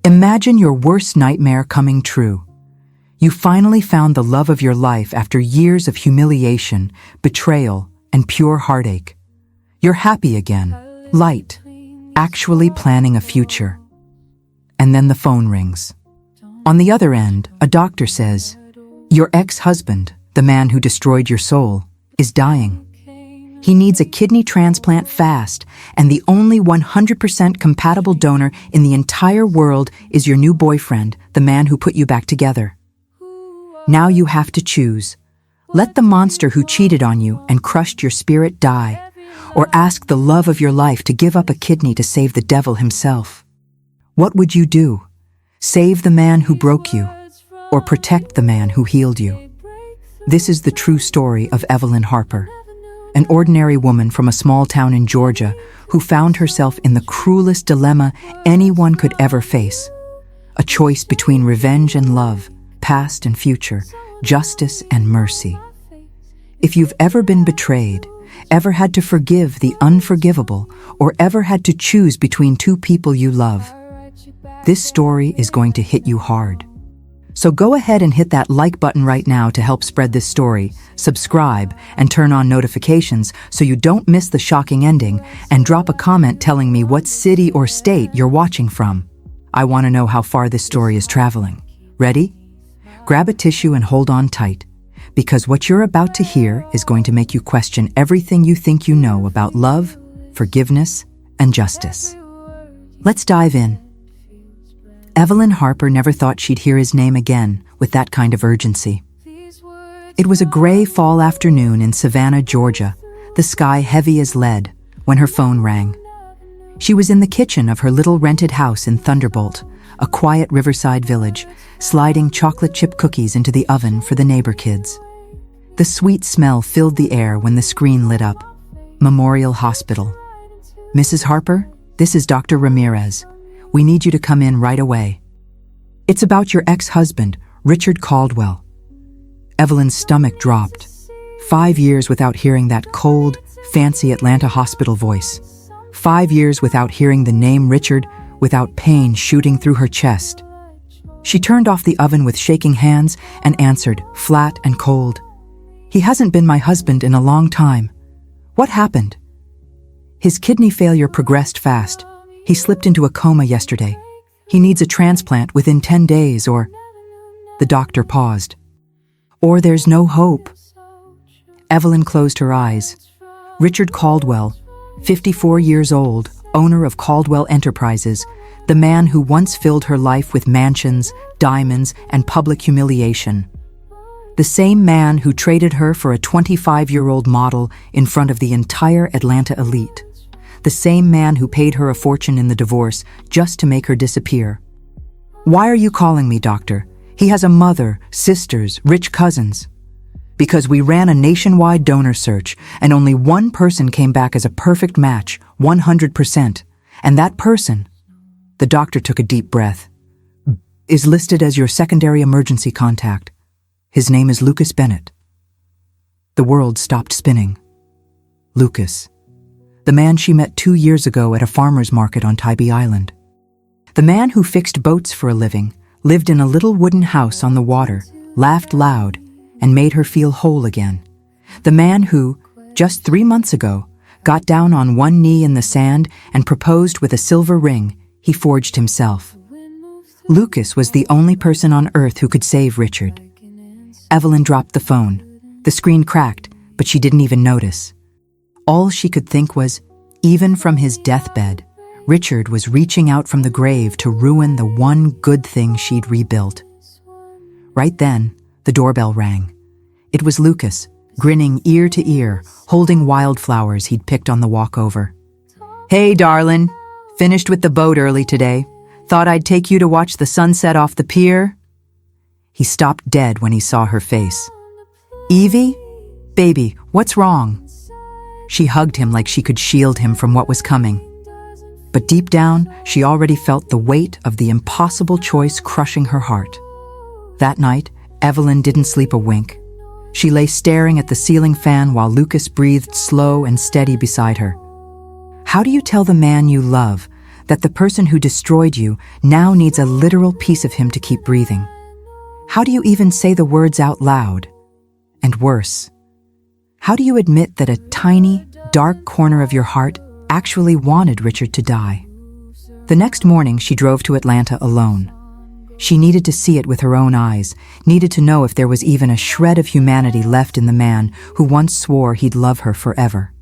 Imagine your worst nightmare coming true. You finally found the love of your life after years of humiliation, betrayal, and pure heartache. You're happy again, light, actually planning a future. And then the phone rings. On the other end, a doctor says, your ex-husband, the man who destroyed your soul, is dying. He needs a kidney transplant fast, and the only 100% compatible donor in the entire world is your new boyfriend, the man who put you back together. Now you have to choose. Let the monster who cheated on you and crushed your spirit die, or ask the love of your life to give up a kidney to save the devil himself. What would you do? Save the man who broke you, or protect the man who healed you? This is the true story of Evelyn Harper, an ordinary woman from a small town in Georgia who found herself in the cruelest dilemma anyone could ever face. A choice between revenge and love, past and future, justice and mercy. If you've ever been betrayed, ever had to forgive the unforgivable, or ever had to choose between two people you love, this story is going to hit you hard. So go ahead and hit that like button right now to help spread this story, subscribe, and turn on notifications so you don't miss the shocking ending, and drop a comment telling me what city or state you're watching from. I want to know how far this story is traveling. Ready? Grab a tissue and hold on tight, because what you're about to hear is going to make you question everything you think you know about love, forgiveness, and justice. Let's dive in. Evelyn Harper never thought she'd hear his name again with that kind of urgency. It was a gray fall afternoon in Savannah, Georgia, the sky heavy as lead, when her phone rang. She was in the kitchen of her little rented house in Thunderbolt, a quiet riverside village, sliding chocolate chip cookies into the oven for the neighbor kids. The sweet smell filled the air when the screen lit up. Memorial Hospital. Mrs. Harper, this is Dr. Ramirez. We need you to come in right away. It's about your ex-husband, Richard Caldwell. Evelyn's stomach dropped. 5 years without hearing that cold, fancy Atlanta hospital voice. 5 years without hearing the name Richard, without pain shooting through her chest. She turned off the oven with shaking hands and answered, flat and cold. He hasn't been my husband in a long time. What happened? His kidney failure progressed fast. He slipped into a coma yesterday. He needs a transplant within 10 days or... The doctor paused. Or there's no hope. Evelyn closed her eyes. Richard Caldwell, 54 years old, owner of Caldwell Enterprises, the man who once filled her life with mansions, diamonds, and public humiliation. The same man who traded her for a 25-year-old model in front of the entire Atlanta elite. The same man who paid her a fortune in the divorce just to make her disappear. Why are you calling me, doctor? He has a mother, sisters, rich cousins. Because we ran a nationwide donor search, and only one person came back as a perfect match, 100%. And that person, the doctor took a deep breath, is listed as your secondary emergency contact. His name is Lucas Bennett. The world stopped spinning. Lucas. The man she met 2 years ago at a farmer's market on Tybee Island. The man who fixed boats for a living, lived in a little wooden house on the water, laughed loud, and made her feel whole again. The man who, just 3 months ago, got down on one knee in the sand and proposed with a silver ring he forged himself. Lucas was the only person on earth who could save Richard. Evelyn dropped the phone. The screen cracked, but she didn't even notice. All she could think was, even from his deathbed, Richard was reaching out from the grave to ruin the one good thing she'd rebuilt. Right then, the doorbell rang. It was Lucas, grinning ear to ear, holding wildflowers he'd picked on the walk over. Hey, darling. Finished with the boat early today. Thought I'd take you to watch the sunset off the pier? He stopped dead when he saw her face. Evie? Baby, what's wrong? She hugged him like she could shield him from what was coming. But deep down, she already felt the weight of the impossible choice crushing her heart. That night, Evelyn didn't sleep a wink. She lay staring at the ceiling fan while Lucas breathed slow and steady beside her. How do you tell the man you love that the person who destroyed you now needs a literal piece of him to keep breathing. How do you even say the words out loud? And worse, how do you admit that a tiny, dark corner of your heart actually wanted Richard to die? The next morning, she drove to Atlanta alone. She needed to see it with her own eyes, needed to know if there was even a shred of humanity left in the man who once swore he'd love her forever.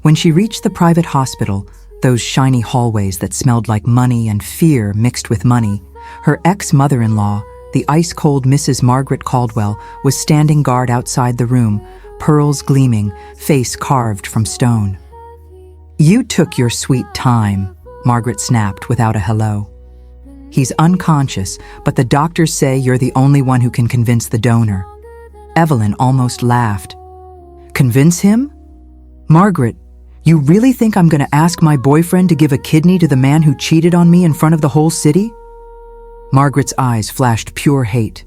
When she reached the private hospital, those shiny hallways that smelled like money and fear mixed with money, her ex-mother-in-law, the ice-cold Mrs. Margaret Caldwell, was standing guard outside the room, pearls gleaming, face carved from stone. "You took your sweet time," Margaret snapped without a hello. "He's unconscious, but the doctors say you're the only one who can convince the donor." Evelyn almost laughed. "Convince him? Margaret, you really think I'm going to ask my boyfriend to give a kidney to the man who cheated on me in front of the whole city?" Margaret's eyes flashed pure hate.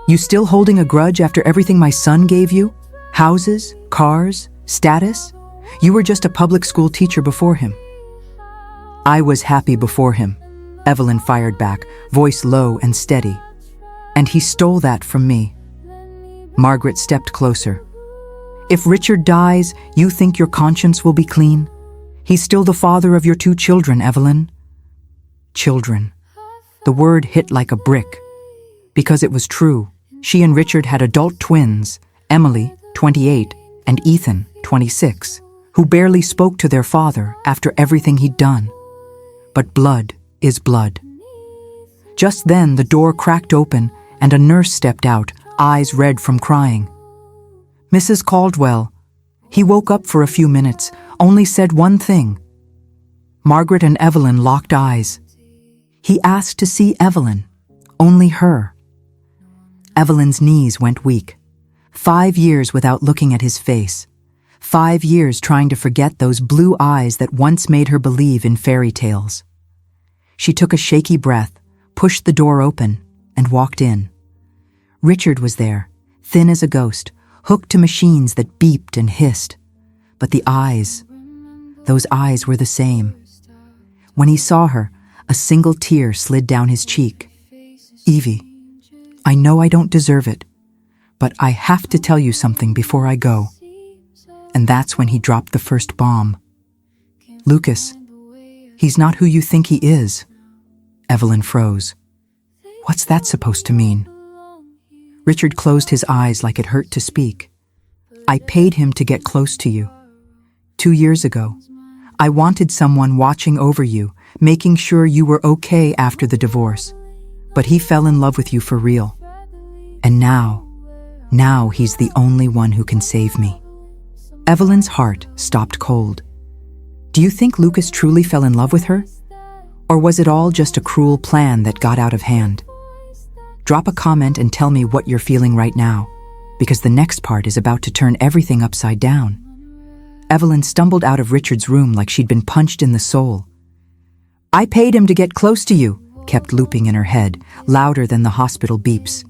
"You still holding a grudge after everything my son gave you? Houses, cars, status? You were just a public school teacher before him." "I was happy before him," Evelyn fired back, voice low and steady. "And he stole that from me." Margaret stepped closer. "If Richard dies, you think your conscience will be clean? He's still the father of your 2 children, Evelyn." Children. The word hit like a brick. Because it was true. She and Richard had adult twins, Emily, 28, and Ethan, 26, who barely spoke to their father after everything he'd done. But blood is blood. Just then, the door cracked open and a nurse stepped out, eyes red from crying. "Mrs. Caldwell." He woke up for a few minutes, only said one thing. Margaret and Evelyn locked eyes. He asked to see Evelyn, only her. Evelyn's knees went weak. 5 years without looking at his face. 5 years trying to forget those blue eyes that once made her believe in fairy tales. She took a shaky breath, pushed the door open, and walked in. Richard was there, thin as a ghost, hooked to machines that beeped and hissed. But the eyes, those eyes were the same. When he saw her, a single tear slid down his cheek. "Evie, I know I don't deserve it, but I have to tell you something before I go." And that's when he dropped the first bomb. "Lucas, he's not who you think he is." Evelyn froze. "What's that supposed to mean?" Richard closed his eyes like it hurt to speak. "I paid him to get close to you. 2 years ago, I wanted someone watching over you, making sure you were okay after the divorce. But he fell in love with you for real. And now he's the only one who can save me." Evelyn's heart stopped cold. Do you think Lucas truly fell in love with her? Or was it all just a cruel plan that got out of hand? Drop a comment and tell me what you're feeling right now, because the next part is about to turn everything upside down. Evelyn stumbled out of Richard's room like she'd been punched in the soul. "I paid him to get close to you," kept looping in her head, louder than the hospital beeps.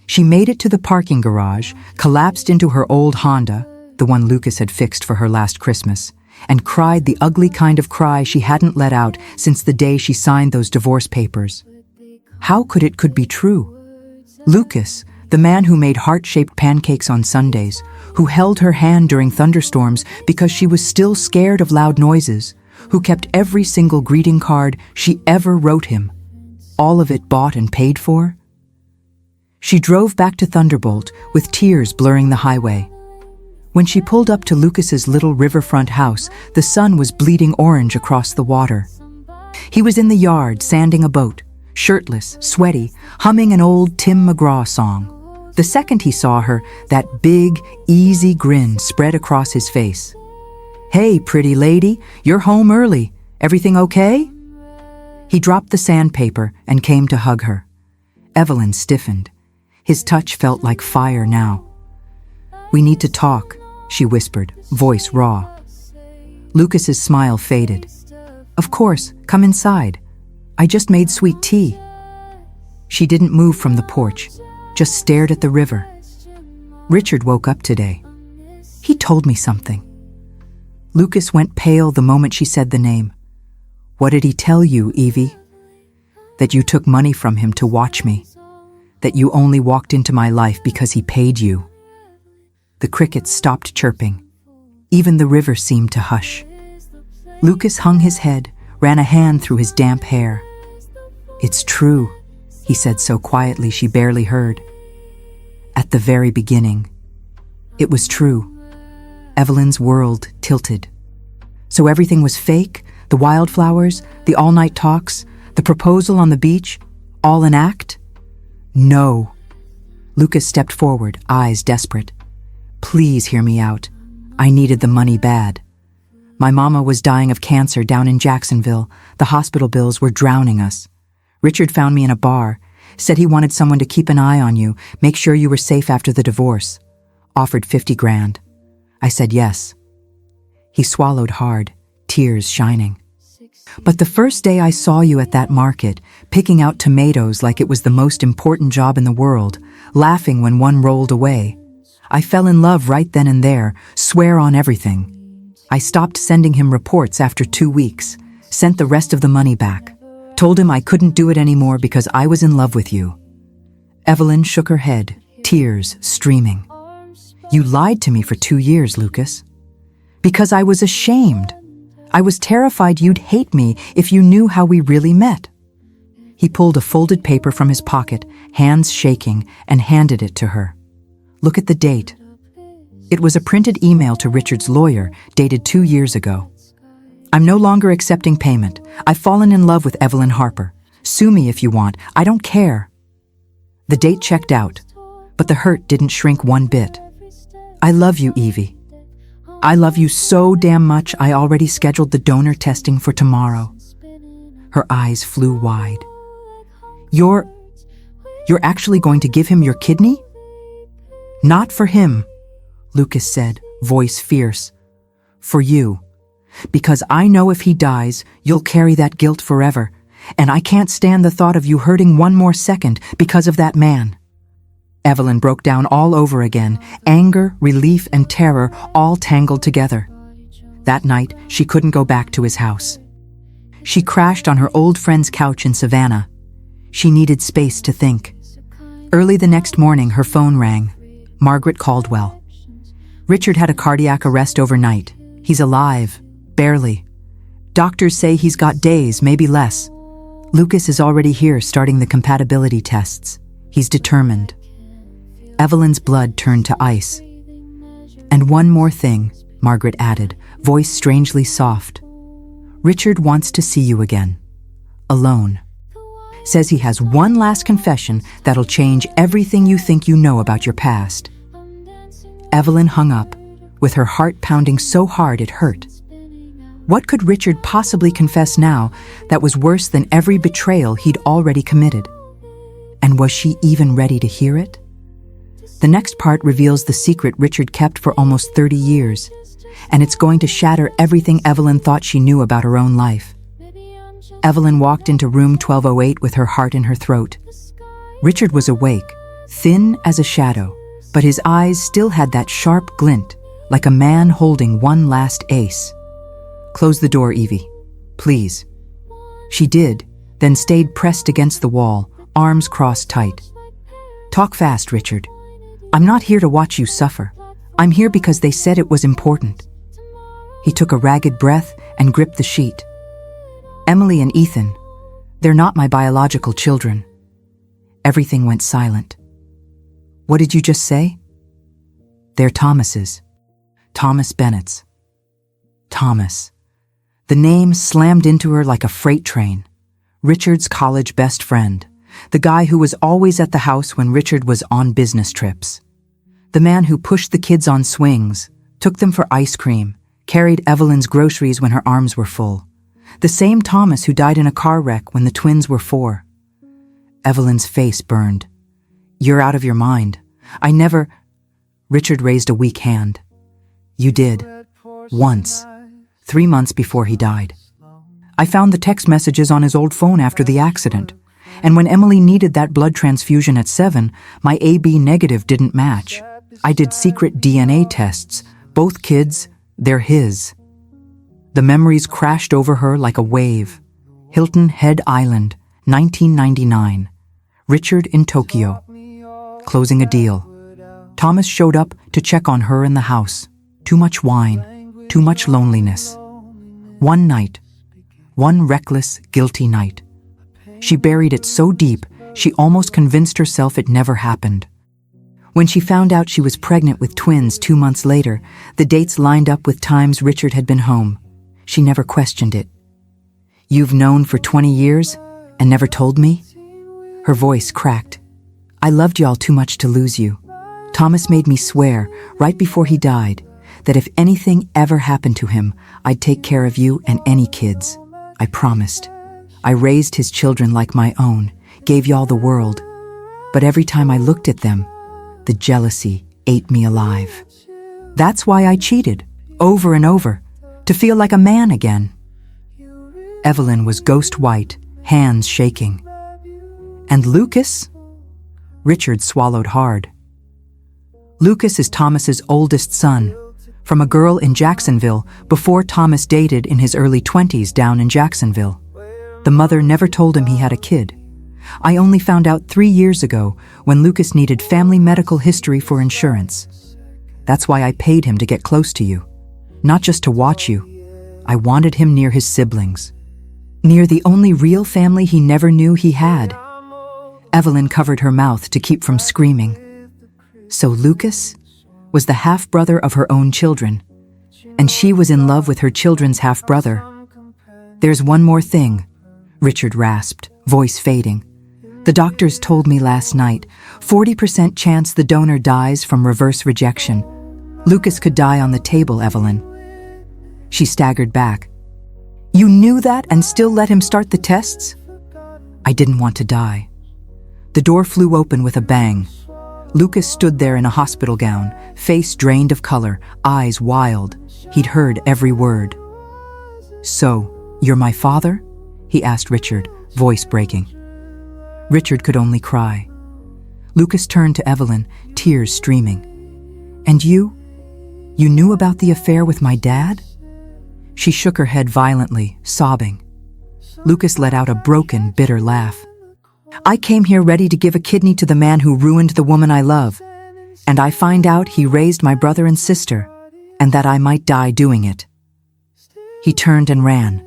She made it to the parking garage, collapsed into her old Honda, the one Lucas had fixed for her last Christmas, and cried the ugly kind of cry she hadn't let out since the day she signed those divorce papers. How could it be true? Lucas, the man who made heart-shaped pancakes on Sundays, who held her hand during thunderstorms because she was still scared of loud noises, who kept every single greeting card she ever wrote him, all of it bought and paid for? She drove back to Thunderbolt with tears blurring the highway. When she pulled up to Lucas's little riverfront house, the sun was bleeding orange across the water. He was in the yard sanding a boat, shirtless, sweaty, humming an old Tim McGraw song. The second he saw her, that big, easy grin spread across his face. "Hey, pretty lady, you're home early. Everything okay?" He dropped the sandpaper and came to hug her. Evelyn stiffened. His touch felt like fire now. "We need to talk," she whispered, voice raw. Lucas's smile faded. "Of course, come inside. I just made sweet tea." She didn't move from the porch, just stared at the river. "Richard woke up today. He told me something." Lucas went pale the moment she said the name. What did he tell you, Evie? That you took money from him to watch me. That you only walked into my life because he paid you. The crickets stopped chirping. Even the river seemed to hush. Lucas hung his head, ran a hand through his damp hair. "It's true," he said so quietly she barely heard. At the very beginning, it was true. Evelyn's world tilted. So everything was fake? The wildflowers, the all-night talks, the proposal on the beach, all an act? No. Lucas stepped forward, eyes desperate. "Please hear me out. I needed the money bad. My mama was dying of cancer down in Jacksonville. The hospital bills were drowning us. Richard found me in a bar, said he wanted someone to keep an eye on you, make sure you were safe after the divorce. Offered 50 grand. I said yes." He swallowed hard, tears shining. "But the first day I saw you at that market, picking out tomatoes like it was the most important job in the world, laughing when one rolled away, I fell in love right then and there, swear on everything. I stopped sending him reports after 2 weeks, sent the rest of the money back, told him I couldn't do it anymore because I was in love with you." Evelyn shook her head, tears streaming. "You lied to me for 2 years, Lucas. Because I was ashamed. I was terrified you'd hate me if you knew how we really met." He pulled a folded paper from his pocket, hands shaking, and handed it to her. "Look at the date." It was a printed email to Richard's lawyer, dated 2 years ago. "I'm no longer accepting payment. I've fallen in love with Evelyn Harper. Sue me if you want. I don't care." The date checked out, but the hurt didn't shrink one bit. "I love you, Evie. I love you so damn much I already scheduled the donor testing for tomorrow." Her eyes flew wide. You're actually going to give him your kidney?" "Not for him," Lucas said, voice fierce. "For you. Because I know if he dies, you'll carry that guilt forever, and I can't stand the thought of you hurting one more second because of that man." Evelyn broke down all over again, anger, relief, and terror all tangled together. That night, she couldn't go back to his house. She crashed on her old friend's couch in Savannah. She needed space to think. Early the next morning, her phone rang. Margaret Caldwell. "Richard had a cardiac arrest overnight. He's alive. Barely. Doctors say he's got days, maybe less. Lucas is already here starting the compatibility tests. He's determined." Evelyn's blood turned to ice. "And one more thing," Margaret added, voice strangely soft. "Richard wants to see you again. Alone. Says he has one last confession that'll change everything you think you know about your past." Evelyn hung up, with her heart pounding so hard it hurt. What could Richard possibly confess now that was worse than every betrayal he'd already committed? And was she even ready to hear it? The next part reveals the secret Richard kept for almost 30 years, and it's going to shatter everything Evelyn thought she knew about her own life. Evelyn walked into room 1208 with her heart in her throat. Richard was awake, thin as a shadow, but his eyes still had that sharp glint, like a man holding one last ace. "Close the door, Evie. Please." She did, then stayed pressed against the wall, arms crossed tight. "Talk fast, Richard. I'm not here to watch you suffer. I'm here because they said it was important." He took a ragged breath and gripped the sheet. "Emily and Ethan, they're not my biological children." Everything went silent. "What did you just say?" "They're Thomas's. Thomas Bennett's." Thomas. The name slammed into her like a freight train. Richard's college best friend. The guy who was always at the house when Richard was on business trips. The man who pushed the kids on swings, took them for ice cream, carried Evelyn's groceries when her arms were full. The same Thomas who died in a car wreck when the twins were 4. Evelyn's face burned. "You're out of your mind. I never—" Richard raised a weak hand. "You did. Once. 3 months before he died. I found the text messages on his old phone after the accident. And when Emily needed that blood transfusion at 7, my AB negative didn't match. I did secret DNA tests. Both kids, they're his." The memories crashed over her like a wave. Hilton Head Island, 1999. Richard in Tokyo. Closing a deal. Thomas showed up to check on her in the house. Too much wine, too much loneliness. One night, one reckless, guilty night. She buried it so deep, she almost convinced herself it never happened. When she found out she was pregnant with twins 2 months later, the dates lined up with times Richard had been home. She never questioned it. "You've known for 20 years and never told me?" Her voice cracked. "I loved y'all too much to lose you. Thomas made me swear, right before he died, that if anything ever happened to him, I'd take care of you and any kids. I promised. I raised his children like my own, gave y'all the world. But every time I looked at them, the jealousy ate me alive. That's why I cheated, over and over, to feel like a man again." Evelyn was ghost white, hands shaking. "And Lucas?" Richard swallowed hard. Lucas is Thomas's oldest son, from a girl in Jacksonville before Thomas dated in his early 20s down in Jacksonville. The mother never told him he had a kid. I only found out 3 years ago when Lucas needed family medical history for insurance. That's why I paid him to get close to you. Not just to watch you. I wanted him near his siblings. Near the only real family he never knew he had. Evelyn covered her mouth to keep from screaming. So Lucas was the half-brother of her own children, and she was in love with her children's half-brother. "There's one more thing," Richard rasped, voice fading. "The doctors told me last night, 40% chance the donor dies from reverse rejection. Lucas could die on the table, Evelyn." She staggered back. "You knew that and still let him start the tests?" "I didn't want to die." The door flew open with a bang. Lucas stood there in a hospital gown, face drained of color, eyes wild. He'd heard every word. "So, you're my father?" he asked Richard, voice breaking. Richard could only cry. Lucas turned to Evelyn, tears streaming. "And you? You knew about the affair with my dad?" She shook her head violently, sobbing. Lucas let out a broken, bitter laugh. "I came here ready to give a kidney to the man who ruined the woman I love. And I find out he raised my brother and sister, and that I might die doing it." He turned and ran.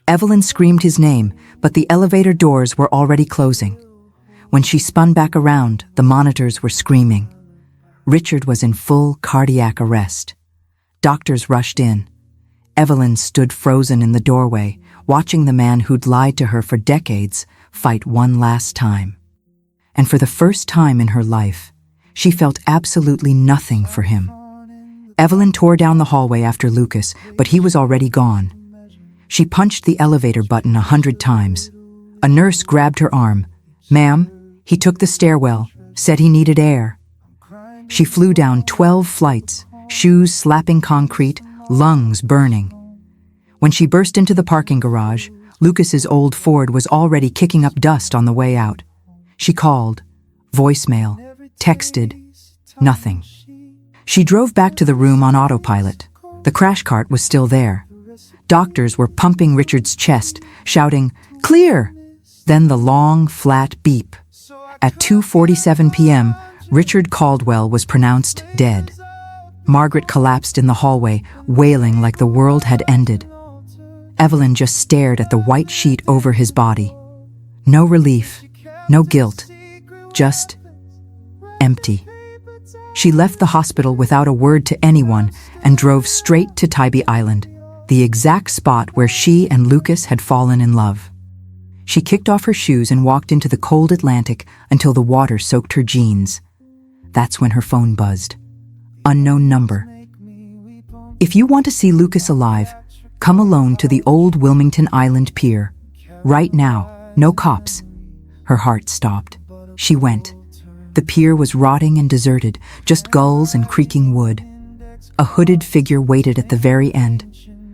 Evelyn screamed his name, but the elevator doors were already closing. When she spun back around, the monitors were screaming. Richard was in full cardiac arrest. Doctors rushed in. Evelyn stood frozen in the doorway, watching the man who'd lied to her for decades fight one last time. And for the first time in her life, she felt absolutely nothing for him. Evelyn tore down the hallway after Lucas, but he was already gone. She punched the elevator button 100 times. A nurse grabbed her arm. "Ma'am, he took the stairwell, said he needed air." She flew down 12 flights, shoes slapping concrete, lungs burning. When she burst into the parking garage, Lucas's old Ford was already kicking up dust on the way out. She called, voicemail, texted, nothing. She drove back to the room on autopilot. The crash cart was still there. Doctors were pumping Richard's chest, shouting, "Clear!" Then the long, flat beep. At 2:47 p.m., Richard Caldwell was pronounced dead. Margaret collapsed in the hallway, wailing like the world had ended. Evelyn just stared at the white sheet over his body. No relief, no guilt, just empty. She left the hospital without a word to anyone and drove straight to Tybee Island, the exact spot where she and Lucas had fallen in love. She kicked off her shoes and walked into the cold Atlantic until the water soaked her jeans. That's when her phone buzzed. Unknown number. "If you want to see Lucas alive, come alone to the old Wilmington Island pier. Right now, no cops." Her heart stopped. She went. The pier was rotting and deserted, just gulls and creaking wood. A hooded figure waited at the very end.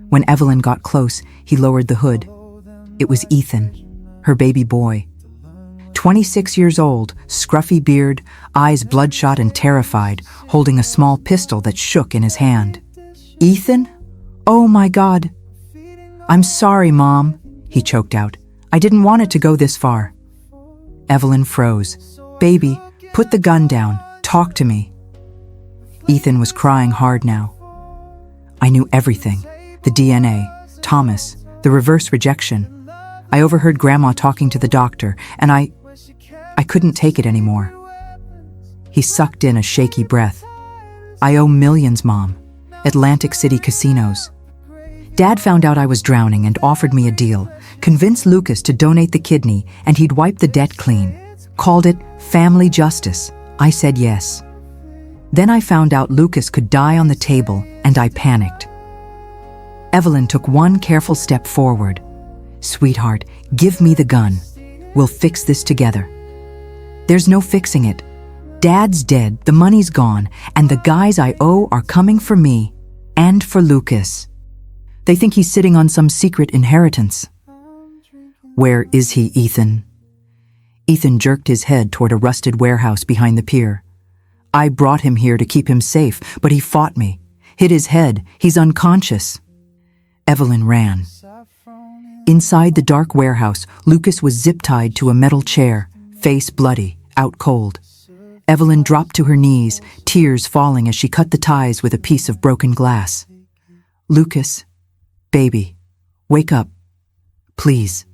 When Evelyn got close, he lowered the hood. It was Ethan, her baby boy. 26 years old, scruffy beard, eyes bloodshot and terrified, holding a small pistol that shook in his hand. "Ethan? Oh my God." "I'm sorry, Mom," he choked out. "I didn't want it to go this far." Evelyn froze. "Baby, put the gun down. Talk to me." Ethan was crying hard now. "I knew everything. The DNA, Thomas, the reverse rejection. I overheard Grandma talking to the doctor, and I couldn't take it anymore." He sucked in a shaky breath. "I owe millions, Mom. Atlantic City casinos. Dad found out I was drowning and offered me a deal, convinced Lucas to donate the kidney and he'd wipe the debt clean. Called it family justice. I said yes. Then I found out Lucas could die on the table and I panicked." Evelyn took one careful step forward. "Sweetheart, give me the gun. We'll fix this together." "There's no fixing it. Dad's dead, the money's gone, and the guys I owe are coming for me and for Lucas. They think he's sitting on some secret inheritance." "Where is he, Ethan?" Ethan jerked his head toward a rusted warehouse behind the pier. "I brought him here to keep him safe, but he fought me. Hit his head. He's unconscious." Evelyn ran. Inside the dark warehouse, Lucas was zip-tied to a metal chair, face bloody, out cold. Evelyn dropped to her knees, tears falling as she cut the ties with a piece of broken glass. "Lucas, baby, wake up, please."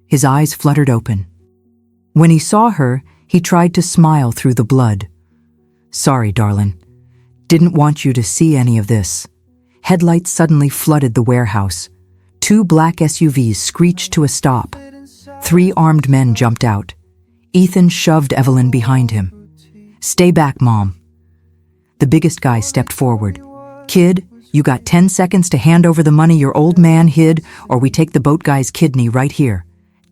His eyes fluttered open. When he saw her, he tried to smile through the blood. "Sorry, darling. Didn't want you to see any of this." Headlights suddenly flooded the warehouse. 2 black SUVs screeched to a stop. 3 armed men jumped out. Ethan shoved Evelyn behind him. "Stay back, Mom." The biggest guy stepped forward. "Kid, you got 10 seconds to hand over the money your old man hid, or we take the boat guy's kidney right here.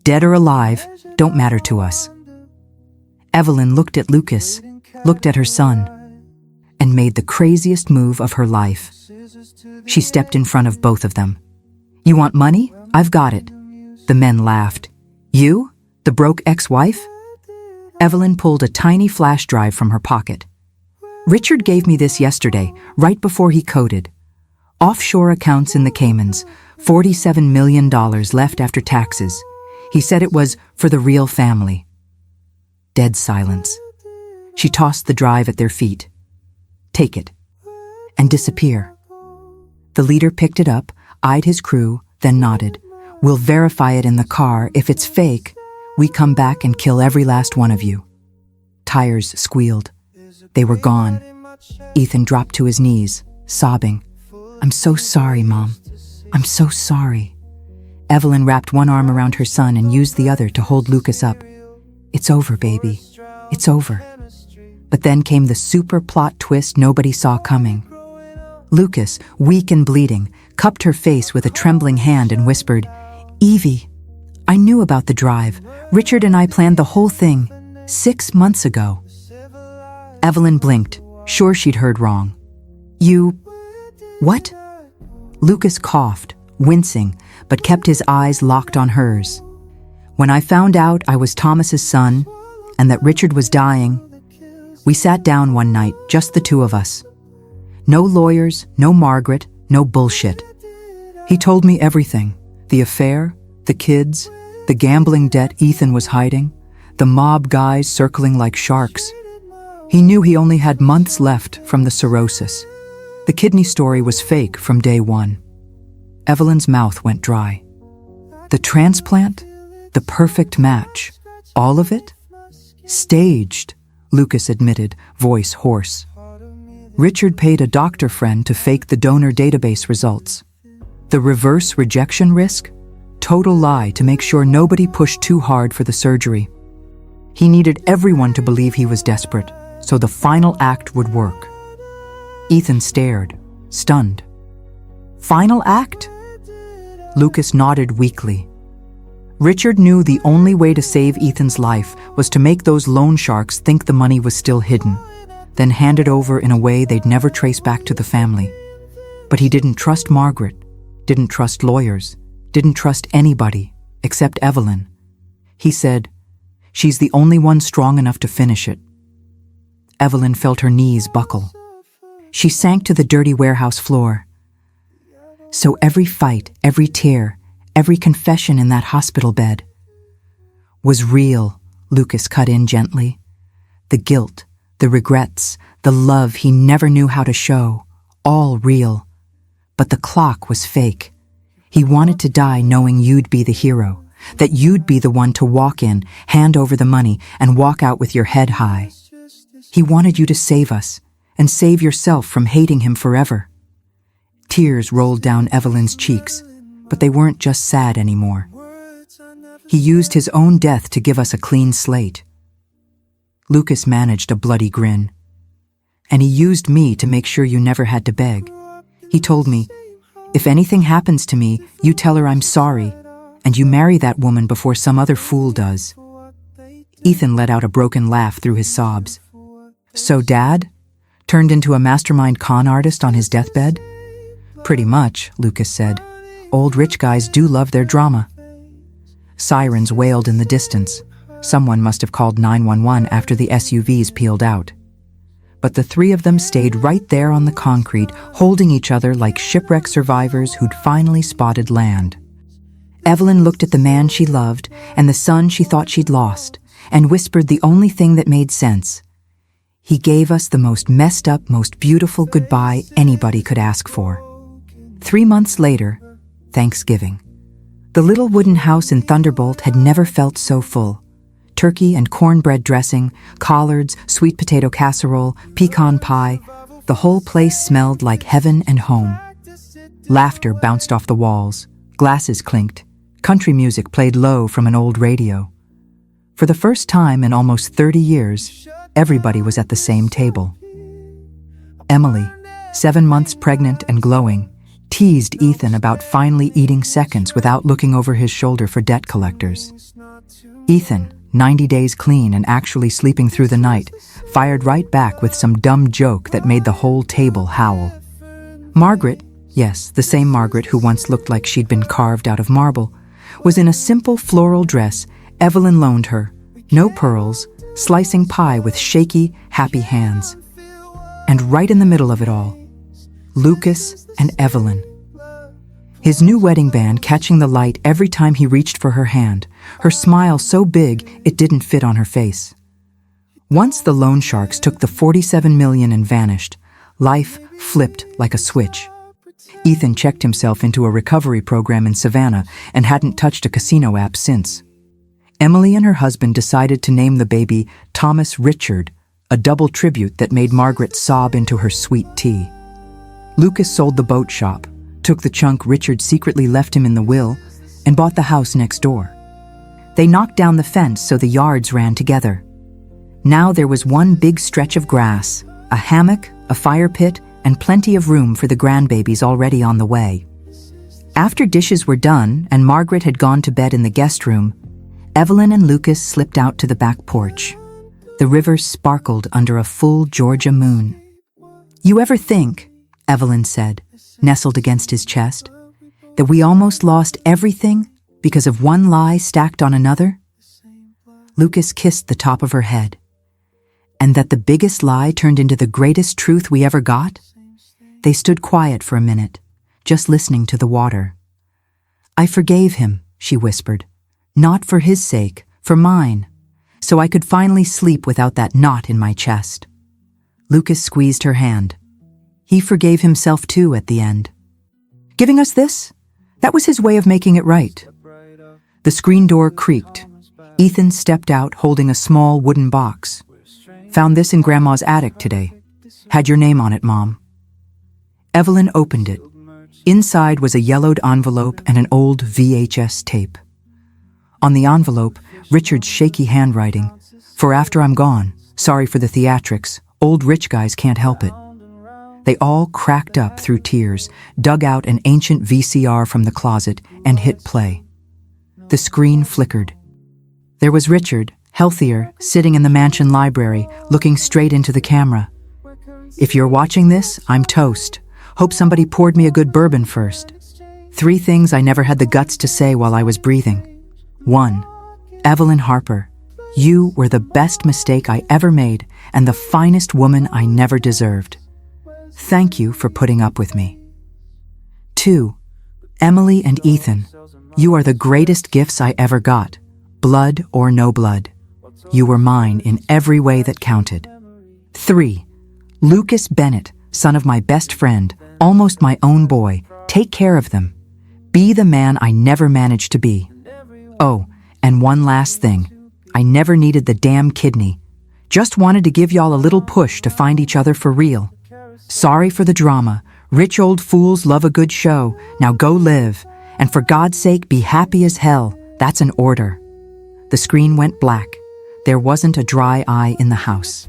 Dead or alive, don't matter to us." Evelyn looked at Lucas, looked at her son, and made the craziest move of her life. She stepped in front of both of them. "You want money? I've got it." The men laughed. "You? The broke ex-wife?" Evelyn pulled a tiny flash drive from her pocket. "Richard gave me this yesterday, right before he coded. Offshore accounts in the Caymans, $47 million left after taxes. He said it was for the real family." Dead silence. She tossed the drive at their feet. "Take it." And disappear. The leader picked it up, eyed his crew, then nodded. "We'll verify it in the car. If it's fake, we come back and kill every last one of you." Tires squealed. They were gone. Ethan dropped to his knees, sobbing. "I'm so sorry, Mom. I'm so sorry." Evelyn wrapped one arm around her son and used the other to hold Lucas up. "It's over, baby. It's over." But then came the super plot twist nobody saw coming. Lucas, weak and bleeding, cupped her face with a trembling hand and whispered, "Evie, I knew about the drive. Richard and I planned the whole thing 6 months ago." Evelyn blinked, sure she'd heard wrong. "You... what?" Lucas coughed, wincing, but kept his eyes locked on hers. "When I found out I was Thomas's son, and that Richard was dying, we sat down one night, just the 2 of us. No lawyers, no Margaret, no bullshit. He told me everything. The affair, the kids, the gambling debt Ethan was hiding, the mob guys circling like sharks. He knew he only had months left from the cirrhosis. The kidney story was fake from day one." Evelyn's mouth went dry. "The transplant? The perfect match? All of it?" "Staged," Lucas admitted, voice hoarse. "Richard paid a doctor friend to fake the donor database results. The reverse rejection risk? Total lie to make sure nobody pushed too hard for the surgery. He needed everyone to believe he was desperate, so the final act would work." Ethan stared, stunned. "Final act?" Lucas nodded weakly. Richard knew the only way to save Ethan's life was to make those loan sharks think the money was still hidden, then hand it over in a way they'd never trace back to the family. But he didn't trust Margaret, didn't trust lawyers, didn't trust anybody except Evelyn. He said, "She's the only one strong enough to finish it." Evelyn felt her knees buckle. She sank to the dirty warehouse floor. "So every fight, every tear, every confession in that hospital bed. Was real, Lucas cut in gently. The guilt, the regrets, the love he never knew how to show, all real. But the clock was fake. He wanted to die knowing you'd be the hero, that you'd be the one to walk in, hand over the money, and walk out with your head high. He wanted you to save us, and save yourself from hating him forever. Tears rolled down Evelyn's cheeks, but they weren't just sad anymore. He used his own death to give us a clean slate. Lucas managed a bloody grin. And he used me to make sure you never had to beg. He told me, if anything happens to me, you tell her I'm sorry, and you marry that woman before some other fool does. Ethan let out a broken laugh through his sobs. So Dad turned into a mastermind con artist on his deathbed? Pretty much, Lucas said. Old rich guys do love their drama. Sirens wailed in the distance. Someone must have called 911 after the SUVs peeled out. But the three of them stayed right there on the concrete, holding each other like shipwreck survivors who'd finally spotted land. Evelyn looked at the man she loved and the son she thought she'd lost, and whispered the only thing that made sense. He gave us the most messed up, most beautiful goodbye anybody could ask for. 3 months later, Thanksgiving. The little wooden house in Thunderbolt had never felt so full. Turkey and cornbread dressing, collards, sweet potato casserole, pecan pie. The whole place smelled like heaven and home. Laughter bounced off the walls. Glasses clinked. Country music played low from an old radio. For the first time in almost 30 years, everybody was at the same table. Emily, 7 months pregnant and glowing, teased Ethan about finally eating seconds without looking over his shoulder for debt collectors. Ethan, 90 days clean and actually sleeping through the night, fired right back with some dumb joke that made the whole table howl. Margaret, yes, the same Margaret who once looked like she'd been carved out of marble, was in a simple floral dress Evelyn loaned her, no pearls, slicing pie with shaky, happy hands. And right in the middle of it all, Lucas and Evelyn. His new wedding band catching the light every time he reached for her hand, her smile so big it didn't fit on her face. Once the loan sharks took the $47 million and vanished, life flipped like a switch. Ethan checked himself into a recovery program in Savannah and hadn't touched a casino app since. Emily and her husband decided to name the baby Thomas Richard, a double tribute that made Margaret sob into her sweet tea. Lucas sold the boat shop, took the chunk Richard secretly left him in the will, and bought the house next door. They knocked down the fence so the yards ran together. Now there was one big stretch of grass, a hammock, a fire pit, and plenty of room for the grandbabies already on the way. After dishes were done and Margaret had gone to bed in the guest room, Evelyn and Lucas slipped out to the back porch. The river sparkled under a full Georgia moon. "You ever think," Evelyn said, nestled against his chest, "that we almost lost everything because of one lie stacked on another?" Lucas kissed the top of her head. "And that the biggest lie turned into the greatest truth we ever got?" They stood quiet for a minute, just listening to the water. "I forgave him," she whispered. "Not for his sake, for mine, so I could finally sleep without that knot in my chest." Lucas squeezed her hand. He forgave himself too at the end. "Giving us this? That was his way of making it right." The screen door creaked. Ethan stepped out holding a small wooden box. "Found this in Grandma's attic today. Had your name on it, Mom." Evelyn opened it. Inside was a yellowed envelope and an old VHS tape. On the envelope, Richard's shaky handwriting. "For after I'm gone, sorry for the theatrics, old rich guys can't help it." They all cracked up through tears, dug out an ancient VCR from the closet, and hit play. The screen flickered. There was Richard, healthier, sitting in the mansion library, looking straight into the camera. "If you're watching this, I'm toast. Hope somebody poured me a good bourbon first. 3 things I never had the guts to say while I was breathing. 1. Evelyn Harper, you were the best mistake I ever made and the finest woman I never deserved. Thank you for putting up with me. 2. Emily and Ethan, You are the greatest gifts I ever got, blood or no blood. You were mine in every way that counted. 3. Lucas Bennett, son of my best friend, almost my own boy. Take care of them. Be the man I never managed to be. Oh, and one last thing. I never needed the damn kidney. Just wanted to give y'all a little push to find each other for real. Sorry for the drama. Rich old fools love a good show. Now go live. And for God's sake, be happy as hell. That's an order. The screen went black. There wasn't a dry eye in the house.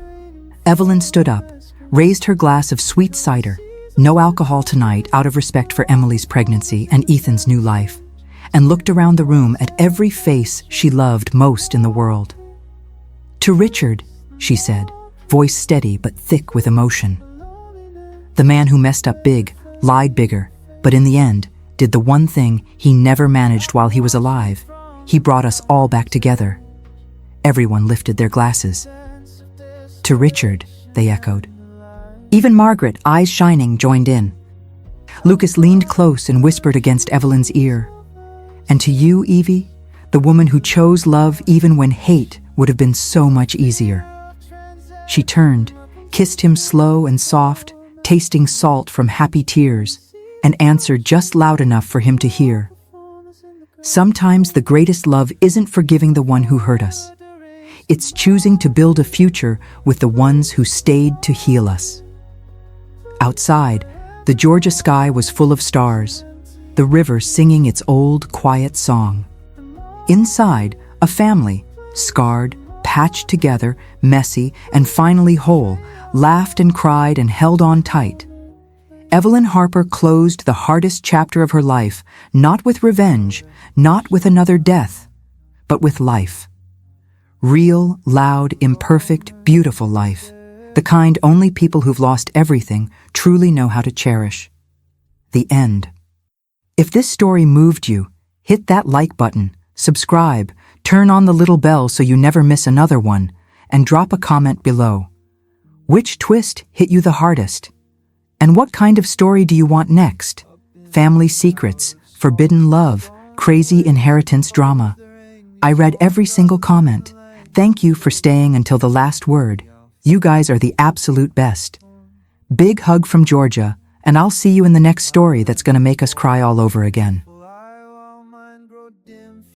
Evelyn stood up, raised her glass of sweet cider, no alcohol tonight out of respect for Emily's pregnancy and Ethan's new life, and looked around the room at every face she loved most in the world. To Richard, she said, voice steady but thick with emotion. The man who messed up big, lied bigger, but in the end, did the one thing he never managed while he was alive. He brought us all back together. Everyone lifted their glasses. To Richard, they echoed. Even Margaret, eyes shining, joined in. Lucas leaned close and whispered against Evelyn's ear. And to you, Evie, the woman who chose love even when hate would have been so much easier. She turned, kissed him slow and soft, tasting salt from happy tears, and answered just loud enough for him to hear. Sometimes the greatest love isn't forgiving the one who hurt us. It's choosing to build a future with the ones who stayed to heal us. Outside, the Georgia sky was full of stars, the river singing its old, quiet song. Inside, a family, scarred, patched together, messy, and finally whole, laughed and cried and held on tight. Evelyn Harper closed the hardest chapter of her life, not with revenge, not with another death, but with life. Real, loud, imperfect, beautiful life. The kind only people who've lost everything truly know how to cherish. The end. If this story moved you, hit that like button, subscribe, turn on the little bell so you never miss another one, and drop a comment below. Which twist hit you the hardest? And what kind of story do you want next? Family secrets, forbidden love, crazy inheritance drama. I read every single comment. Thank you for staying until the last word. You guys are the absolute best. Big hug from Georgia, and I'll see you in the next story that's gonna make us cry all over again.